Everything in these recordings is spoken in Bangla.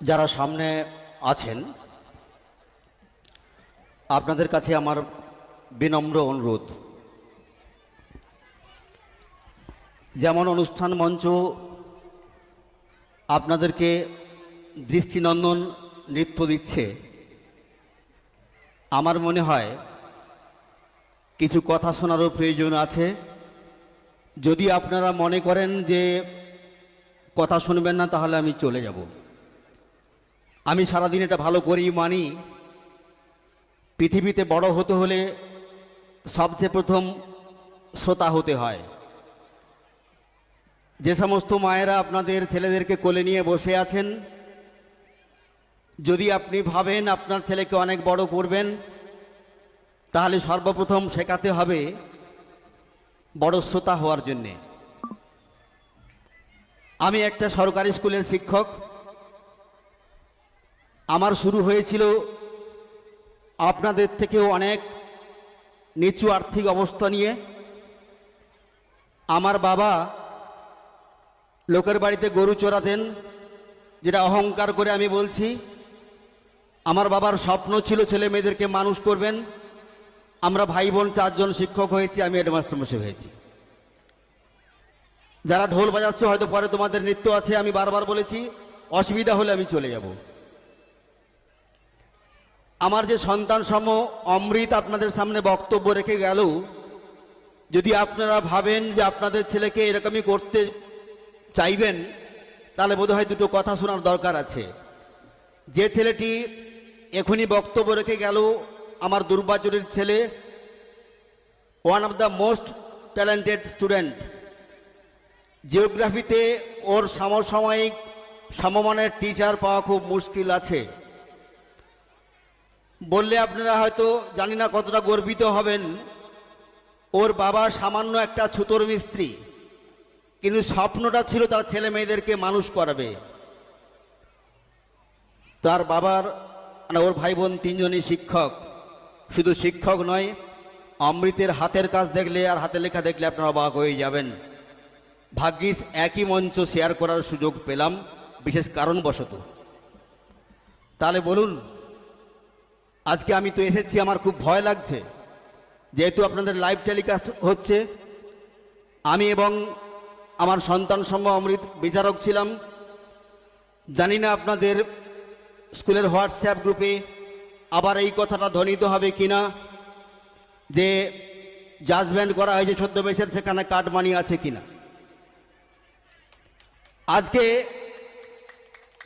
যারা সামনে আছেন আপনাদের কাছে আমার বিনম্র অনুরোধ, যেমন অনুষ্ঠান মঞ্চ আপনাদেরকে দৃষ্টিনন্দন নৃত্য দিচ্ছে, আমার মনে হয় কিছু কথা শোনারও প্রয়োজন আছে। যদি আপনারা মনে করেন যে কথা শুনবেন না, তাহলে আমি চলে যাব। আমি সারাদিন এটা ভালো করেই মানি, পৃথিবীতে বড় হতে হলে সবচেয়ে প্রথম শ্রোতা হতে হয়। যে সমস্ত মায়েরা আপনাদের ছেলেদেরকে কোলে নিয়ে বসে আছেন, যদি আপনি ভাবেন আপনার ছেলেকে অনেক বড় করবেন, তাহলে সর্বপ্রথম শেখাতে হবে বড় শ্রোতা হওয়ার জন্যে। আমি একটা সরকারি স্কুলের শিক্ষক। আমার শুরু হয়েছিল আপনাদের থেকেও অনেক নিচু আর্থিক অবস্থা নিয়ে। আমার বাবা লোকের বাড়িতে গরু চড়াতেন, যেটা অহংকার করে আমি বলছি। আমার বাবার স্বপ্ন ছিল ছেলে মেয়েদেরকে মানুষ করবেন। আমরা ভাই বোন 4 জন শিক্ষক হয়েছি, আমি হেডমাস্টারমশাই হয়েছি। যারা ঢোল বাজাচ্ছে হয়তো পরে তোমাদের নৃত্য আছে, আমি বারবার বলেছি, অসুবিধা হলে আমি চলে যাব। আমার যে সন্তান সম অমৃত আপনাদের সামনে বক্তব্য রেখে গেল, যদি আপনারা ভাবেন যে আপনাদের ছেলেকে এরকমই করতে চাইবেন, তাহলে বোধহয় দুটো কথা শোনার দরকার আছে। যে ছেলেটি এখনই বক্তব্য রেখে গেল, আমার দুর্বাচুরের ছেলে, one of the most talented student. জিওগ্রাফিতে ওর সমসাময়িক সমমানের টিচার পাওয়া খুব মুশকিল আছে। বললে আপনারা হয়তো জানি না কতটা গর্বিত হবেন। ওর বাবা সামান্য একটা ছুতোর মিস্ত্রি, কিন্তু স্বপ্নটা ছিল তার ছেলে মেয়েদেরকে মানুষ করাবে। তার বাবার মানে ওর ভাই বোন 3 জনই শিক্ষক। শুধু শিক্ষক নয়, অমৃতের হাতের কাজ দেখলে আর হাতে লেখা দেখলে আপনারা অবাক হয়ে যাবেন। ভাগ্যিস একই মঞ্চ শেয়ার করার সুযোগ পেলাম, বিশেষ কারণবশত। তাহলে বলুন, আজকে আমি তো এসেছি, আমার খুব ভয় লাগছে, যেহেতু আপনাদের লাইভ টেলিকাস্ট হচ্ছে। আমি এবং আমার সন্তান সম অমৃত বিচারক ছিলাম। জানি না আপনাদের স্কুলের হোয়াটসঅ্যাপ গ্রুপে আবার এই কথাটা ধ্বনিত হবে কিনা যে জাজমেন্ট করা হয়েছে ছদ্মবেশের, সেখানে কাটমানি আছে কিনা। আজকে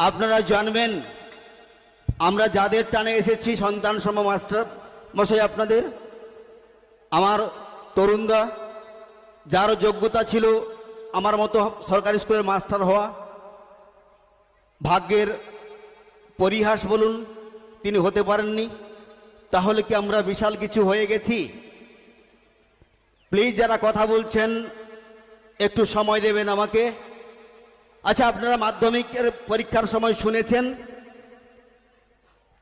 আপনারা জানবেন আমরা যাদের টানে এসেছি, সন্তান সম মাস্টার মশাই আপনাদের, আমার তরুণদা, যার যোগ্যতা ছিল আমার মতো সরকারি স্কুলের মাস্টার হওয়া, ভাগ্যের পরিহাস বলুন, তিনি হতে পারেননি। তাহলে কি আমরা বিশাল কিছু হয়ে গেছি? প্লিজ যারা কথা বলছেন একটু সময় দেবেন আমাকে। আচ্ছা, আপনারা মাধ্যমিকের পরীক্ষার সময় শুনেছেন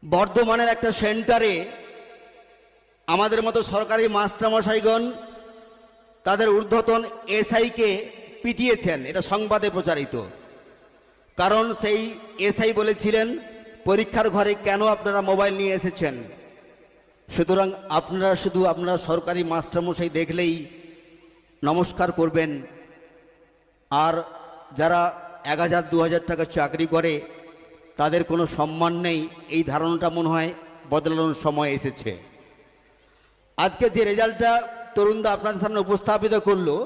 বর্ধমানের একটা সেন্টারে আমাদের মতো সরকারি মাস্টারমশাইগণ তাদের ঊর্ধ্বতন এসআইকে পিটিয়েছেন। এটা সংবাদে প্রচারিত। কারণ সেই এসআই বলেছিলেন, পরীক্ষার ঘরে কেন আপনারা মোবাইল নিয়ে এসেছেন? সুতরাং আপনারা সরকারি মাস্টারমশাই দেখলেই নমস্কার করবেন। আর যারা 1000-2000 টাকা চাকরি করে তাদের কোনো সম্মান নেই, এই ধারণাটা মনে হয় বদলানোর সময় এসেছে। আজকে যে রেজাল্টটা তরুণদা আপনাদের সামনে উপস্থাপিত করলো,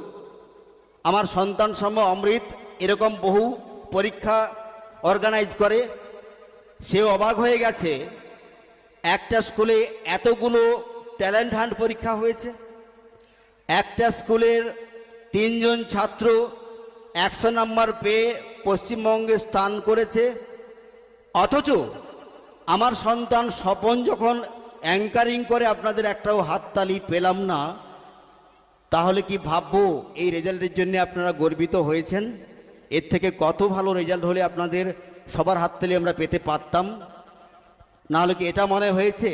আমার সন্তান সম অমৃত এরকম বহু পরীক্ষা অর্গানাইজ করে, সেও অবাক হয়ে গেছে একটা স্কুলে এতগুলো ট্যালেন্ট হান্ট পরীক্ষা হয়েছে। একটা স্কুলের 3 জন ছাত্র 100 নম্বর পেয়ে পশ্চিমবঙ্গে স্থান করেছে। অথচ আমার সন্তান স্বপন যখন অ্যাঙ্কারিং করে আপনাদের একটাও হাততালি পেলাম না, তাহলে কি ভাববো এই রেজাল্টের জন্য আপনারা গর্বিত হয়েছেন? এর থেকে কত ভালো রেজাল্ট হলে আপনাদের সবার হাততালি আমরা পেতে পারতাম। না হলে কি এটা মনে হয়েছে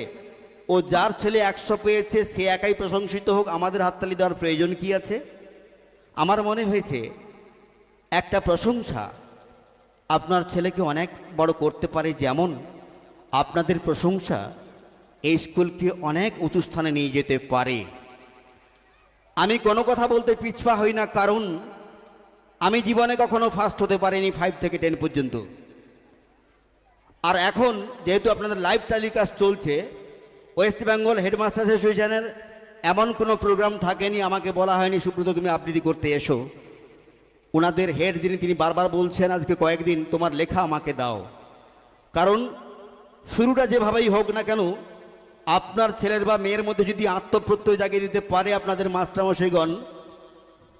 ও যার ছেলে 100 পেয়েছে সে একাই প্রশংসিত হোক, আমাদের হাততালি দেওয়ার প্রয়োজন কি আছে? আমার মনে হয়েছে একটা প্রশংসা আপনার ছেলেকে অনেক বড় করতে পারে, যেমন আপনাদের প্রশংসা এই স্কুলকে অনেক উঁচু স্থানে নিয়ে যেতে পারে। আমি কোনো কথা বলতে পিছপা হই না, কারণ আমি জীবনে কখনো ফার্স্ট হতে পারিনি 5 থেকে 10 পর্যন্ত। আর এখন যেহেতু আপনাদের লাইভ টেলিকাস্ট চলছে, ওয়েস্ট বেঙ্গল হেডমাস্টার অ্যাসোসিয়েশনের এমন কোনো প্রোগ্রাম থাকেনি আমাকে বলা হয়নি সুব্রত তুমি আবৃত্তি করতে এসো। ওনাদের হেড যিনি, তিনি বারবার বলছেন আজকে কয়েকদিন তোমার লেখা আমাকে দাও, কারণ শুরুটা যেভাবেই হোক না কেন আপনার ছেলের বা মেয়ের মধ্যে যদি আত্মপ্রত্যয় জাগিয়ে দিতে পারে আপনাদের মাস্টারমশাইগণ,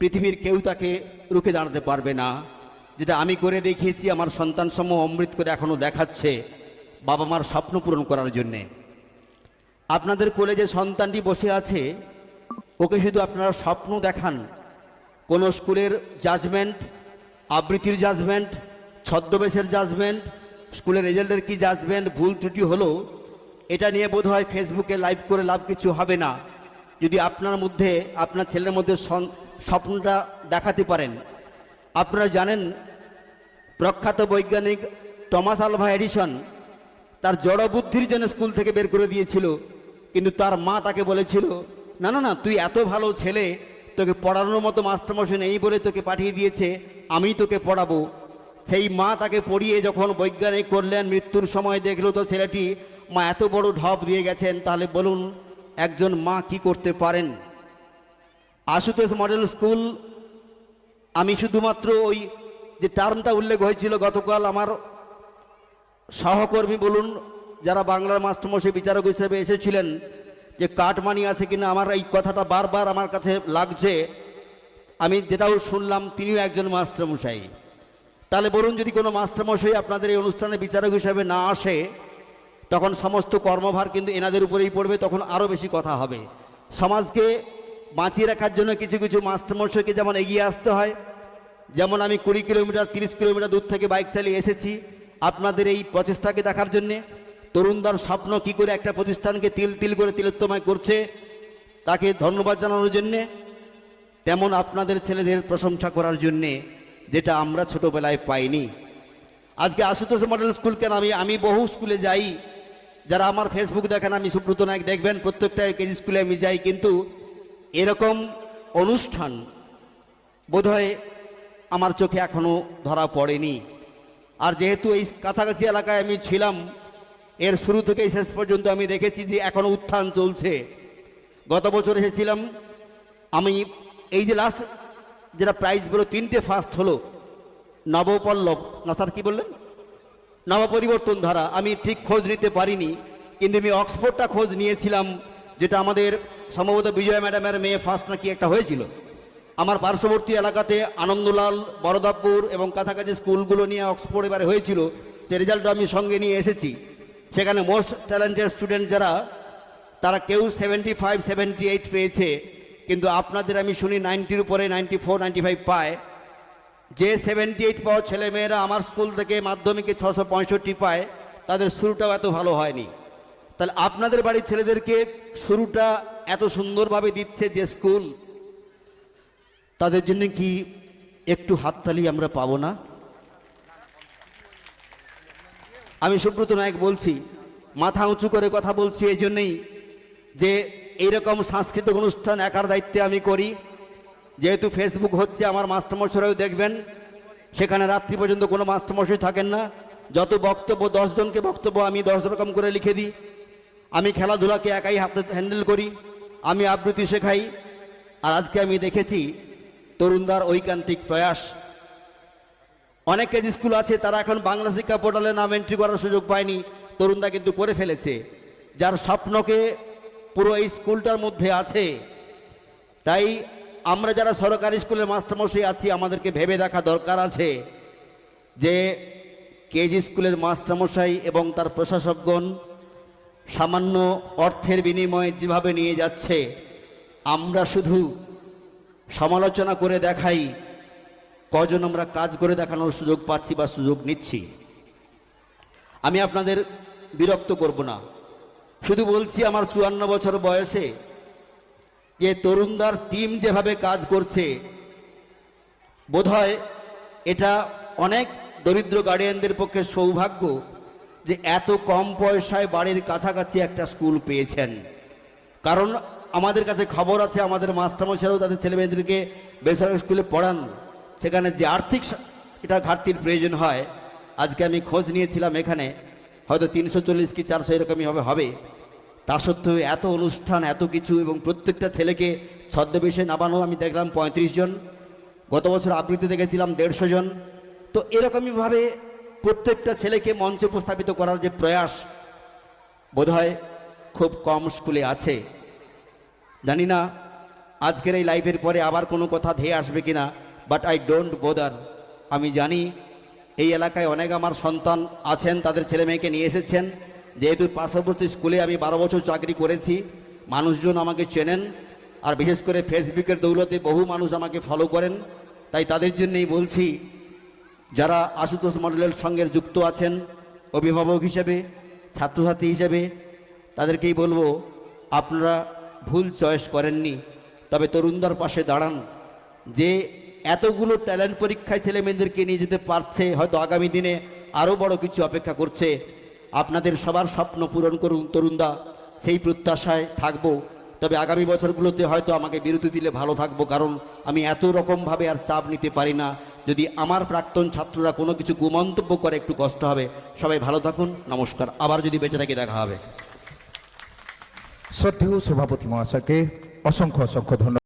পৃথিবীর কেউ তাকে রুখে দাঁড়াতে পারবে না। যেটা আমি করে দেখিয়েছি, আমার সন্তানসমূহ অমৃত করে এখনও দেখাচ্ছে বাবা মার স্বপ্ন পূরণ করার জন্যে। আপনাদের কোলে যে সন্তানটি বসে আছে, ওকে শুধু আপনারা স্বপ্ন দেখান, কোনো স্কুলের জাজমেন্ট, আবৃত্তির জাজমেন্ট, ছদ্মবেশের জাজমেন্ট, স্কুলের রেজাল্টের কি জাজমেন্ট, ভুল ত্রুটি হলো, এটা নিয়ে বোধ হয় ফেসবুকে লাইভ করে লাভ কিছু হবে না। যদি আপনার মধ্যে, আপনার ছেলের মধ্যে স্বপ্নটা দেখাতে পারেন। আপনারা জানেন প্রখ্যাত বৈজ্ঞানিক টমাস আলভা এডিসন তার জড় বুদ্ধির জন্য স্কুল থেকে বের করে দিয়েছিল, কিন্তু তার মা তাকে বলেছিল না না না, তুই এত ভালো ছেলে, তোকে পড়ানোর মতো মাস্টারমশাই নেই বলে তোকে পাঠিয়ে দিয়েছে, আমি তোকে পড়াবো। সেই মা তাকে পড়িয়ে যখন বৈজ্ঞানিক করলেন, মৃত্যুর সময় দেখলো তো ছেলেটি মা এত বড় ঢপ দিয়ে গেছেন, তাহলে বলুন একজন মা কি করতে পারেন। আশুতোষ মডেল স্কুল, আমি শুধুমাত্র ওই যে টার্মটা উল্লেখ হয়েছিল গতকাল, আমার সহকর্মী বলুন যারা বাংলার মাস্টারমশাই বিচারক হিসেবে এসেছিলেন, যে কাটমানি আছে কিনা, আমার এই কথাটা বারবার আমার কাছে লাগছে। আমি যেটাও শুনলাম তিনিও একজন মাস্টারমশাই। তাহলে বলুন যদি কোনো মাস্টারমশাই আপনাদের এই অনুষ্ঠানে বিচারক হিসেবে না আসে, তখন সমস্ত কর্মভার কিন্তু এনাদের উপরেই পড়বে, তখন আরও বেশি কথা হবে। সমাজকে বাঁচিয়ে রাখার জন্য কিছু কিছু মাস্টারমশাইকে যেমন এগিয়ে আসতে হয়, যেমন আমি 20 কিলোমিটার 30 কিলোমিটার দূর থেকে বাইক চালিয়ে এসেছি আপনাদের এই প্রচেষ্টাকে দেখার জন্যে। তরুণদার স্বপ্ন কি করে একটা প্রতিষ্ঠানকে তিল তিল করে তিলোত্তমায় করছে, তাকে ধন্যবাদ জানানোর জন্যে, তেমন আপনাদের ছেলেদের প্রশংসা করার জন্যে, যেটা আমরা ছোটোবেলায় পাইনি। আজকে আশুতোষ মডেল স্কুল কেন, আমি বহু স্কুলে যাই, যারা আমার ফেসবুক দেখেন, আমি সুব্রত নায়ক দেখবেন প্রত্যেকটা কেজি স্কুলে আমি যাই, কিন্তু এরকম অনুষ্ঠান বোধহয় আমার চোখে এখনও ধরা পড়েনি। আর যেহেতু এই কাছাকাছি এলাকায় আমি ছিলাম, এর শুরু থেকে শেষ পর্যন্ত আমি দেখেছি যে এখনও উত্থান চলছে। গত বছর এসেছিলাম আমি, এই যে লাস্ট যেটা প্রাইজ বলো 3টে ফার্স্ট হলো, নবপল্লব না স্যার কি বললেন, নবপরিবর্তন ধারা, আমি ঠিক খোঁজ নিতে পারিনি, কিন্তু আমি অক্সফোর্ডটা খোঁজ নিয়েছিলাম, যেটা আমাদের সম্ভবত বিজয় ম্যাডামের মেয়ে ফার্স্ট নাকি একটা হয়েছিল। আমার পার্শ্ববর্তী এলাকাতে আনন্দলাল, বরদাপুর এবং কাছাকাছি স্কুলগুলো নিয়ে অক্সফোর্ড এবারে হয়েছিল, সে রেজাল্টটা আমি সঙ্গে নিয়ে এসেছি। সেখানে মোস্ট ট্যালেন্টেড স্টুডেন্ট যারা, তারা কেউ 75 78 পেয়েছে, কিন্তু আপনাদের আমি শুনি 90-র উপরে 94 95 পায়। যে 78 পাওয়া ছেলেমেয়েরা আমার স্কুল থেকে মাধ্যমিকে 665 পায়, তাদের শুরুটাও এত ভালো হয়নি। তাহলে আপনাদের বাড়ির ছেলেদেরকে শুরুটা এত সুন্দরভাবে দিচ্ছে যে স্কুল, তাদের জন্য কি একটু হাততালি আমরা পাবো না? আমি সুব্রত নায়ক বলছি, মাথা উঁচু করে কথা বলছি এই জন্যেই যে এইরকম সাংস্কৃতিক অনুষ্ঠান একার দায়িত্বে আমি করি। যেহেতু ফেসবুক হচ্ছে, আমার মাস্টারমশাইরাও দেখবেন, সেখানে রাত্রি পর্যন্ত কোনো মাস্টারমশাই থাকেন না। যত বক্তব্য, 10 জনকে বক্তব্য আমি 10 রকম করে লিখে দিই। আমি খেলাধুলাকে একাই হাতে হ্যান্ডেল করি, আমি আবৃত্তি শেখাই। আর আজকে আমি দেখেছি তরুণদার ঐকান্তিক প্রয়াস। অনেক কেজি স্কুল আছে, তারা এখন বাংলা শিক্ষা পোর্টালে নাম এন্ট্রি করার সুযোগ পায়নি, তরুণদা কিন্তু করে ফেলেছে, যার স্বপ্নকে পুরো এই স্কুলটার মধ্যে আছে। তাই আমরা যারা সরকারি স্কুলের মাস্টারমশাই আছি, আমাদেরকে ভেবে দেখা দরকার আছে যে কেজি স্কুলের মাস্টারমশাই এবং তার প্রশাসকগণ সামান্য অর্থের বিনিময়ে যেভাবে নিয়ে যাচ্ছে, আমরা শুধু সমালোচনা করে দেখাই, কজন আমরা কাজ করে দেখানোর সুযোগ পাচ্ছি বা সুযোগ নিচ্ছি। আমি আপনাদের বিরক্ত করব না, শুধু বলছি আমার 54 বছর বয়সে যে তরুণদার টিম যেভাবে কাজ করছে, বোধহয় এটা অনেক দরিদ্র গার্ডিয়ানদের পক্ষে সৌভাগ্য যে এত কম পয়সায় বাড়ির কাছাকাছি একটা স্কুল পেয়েছেন। কারণ আমাদের কাছে খবর আছে আমাদের মাস্টারমশাইরাও তাদের ছেলেমেয়েদেরকে বেসরকারি স্কুলে পড়ান, সেখানে যে আর্থিক এটা ঘাটতির প্রয়োজন হয়। আজকে আমি খোঁজ নিয়েছিলাম, এখানে হয়তো 340 কি 400 এরকমই হবে। তা সত্ত্বেও এত অনুষ্ঠান, এত কিছু, এবং প্রত্যেকটা ছেলেকে ছদ্মবেশে নামানো আমি দেখলাম 35 জন, গত বছর আবৃত্তি দেখেছিলাম 150 জন। তো এরকমইভাবে প্রত্যেকটা ছেলেকে মঞ্চে উপস্থাপিত করার যে প্রয়াস বোধহয় খুব কম স্কুলে আছে। জানি না আজকের এই লাইভের পরে আবার কোনো কথা ধেয়ে আসবে কিনা, বাট আই ডোন্ট বোদার। আমি জানি এই এলাকায় অনেক আমার সন্তান আছেন, তাদের ছেলে মেয়েকে নিয়ে এসেছেন। যেহেতু পার্শ্ববর্তী স্কুলে আমি 12 বছর চাকরি করেছি, মানুষজন আমাকে চেনেন, আর বিশেষ করে ফেসবুকের দৌলতে বহু মানুষ আমাকে ফলো করেন। তাই তাদের জন্যই বলছি, যারা আশুতোষ মডেলের সঙ্গে যুক্ত আছেন অভিভাবক হিসেবে, ছাত্রছাত্রী হিসেবে, তাদেরকেই বলবো আপনারা ভুল চয়েস করেননি। তবে তরুণদের পাশে দাঁড়ান, যে এতগুলো ট্যালেন্ট পরীক্ষায় ছেলে মেয়েদেরকে নিয়ে যেতে পারছে, হয়তো আগামী দিনে আরও বড় কিছু অপেক্ষা করছে। আপনাদের সবার স্বপ্ন পূরণ করুন তরুণদা, সেই প্রত্যাশায় থাকবো। তবে আগামী বছরগুলোতে হয়তো আমাকে বিরতি দিলে ভালো থাকবো, কারণ আমি এত রকমভাবে আর চাপ নিতে পারি না। যদি আমার প্রাক্তন ছাত্ররা কোনো কিছু কুমন্তব্য করে একটু কষ্ট হবে। সবাই ভালো থাকুন, নমস্কার। আবার যদি বেঁচে থাকি দেখা হবে। শ্রদ্ধেয় সভাপতি মহাশয়কে অসংখ্য অসংখ্য ধন্যবাদ।